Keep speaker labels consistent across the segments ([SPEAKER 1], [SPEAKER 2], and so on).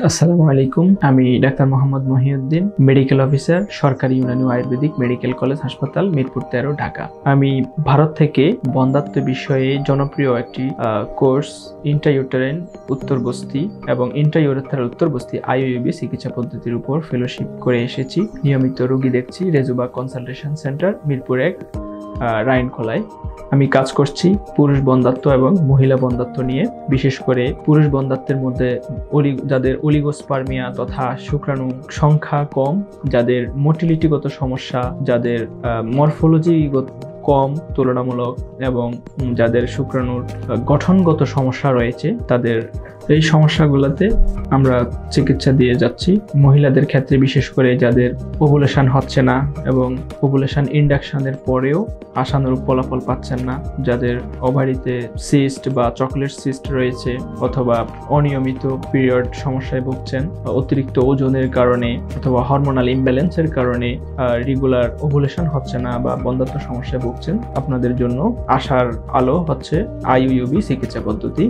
[SPEAKER 1] আসসালামু আলাইকুম। আমি doctor Mohammad Mohiuddin, medical officer, সরকারি ইউনানি আয়ুর্বেদিক মেডিকেল কলেজ হাসপাতাল, মিরপুর 13, ঢাকা। আমি ভারত থেকে বন্ধ্যাত্ব বিষয়ে জনপ্রিয় একটি কোর্স ইন্ট্রাইউটেরাইন উত্তরবস্তি এবং ইন্ট্রাইউরেথ্রাল উত্তরবস্তি আইইউবি চিকিৎসা পদ্ধতির উপর ফেলোশিপ করে এসেছি। নিয়মিত রোগী দেখছি রেজুবা কনসালটেশন সেন্টার, মিরপুর 1, রাইনখোলায়। আমি কাজ করছি পুরুষ বন্ধ্যাত্ব এবং মহিলা বন্ধ্যাত্ব নিয়ে। বিশেষ করে পুরুষ বন্ধ্যাত্বের মধ্যে যাদের অলিগোস্পার্মিয়া তথা শুক্রাণু সংখ্যা কম, যাদের মোটিলিটিগত সমস্যা, যাদের মরফোলজিগত কম তুলনামূলক এবং যাদের শুক্রাণুর গঠনগত সমস্যা রয়েছে, তাদের এই সমস্যাগুলোতে আমরা চিকিৎসা দিয়ে যাচ্ছি। মহিলাদের ক্ষেত্রে বিশেষ করে যাদের ওভুলেশন হচ্ছে না এবং ওভুলেশন ইন্ডাকশনের পরেও আশানুরূপ ফলাফল পাচ্ছেন না, যাদের ওভারিতে সিস্ট বা চকলেট সিস্ট রয়েছে অথবা অনিয়মিত পিরিয়ড সমস্যায় ভুগছেন, অতিরিক্ত ওজনের কারণে অথবা হরমোনাল ইমব্যালেন্সের কারণে রেগুলার ওভুলেশন হচ্ছে না বা বন্ধ্যাত্ব সমস্যায় ভুগছেন, আপনাদের জন্য আশার আলো হচ্ছে আইইউবি চিকিৎসা পদ্ধতি।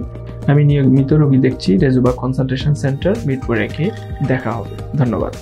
[SPEAKER 1] আমি নিয়মিত রোগী দেখছি রেজুবা কনসালটেশন সেন্টার, মিরপুর 1। দেখা হবে। ধন্যবাদ।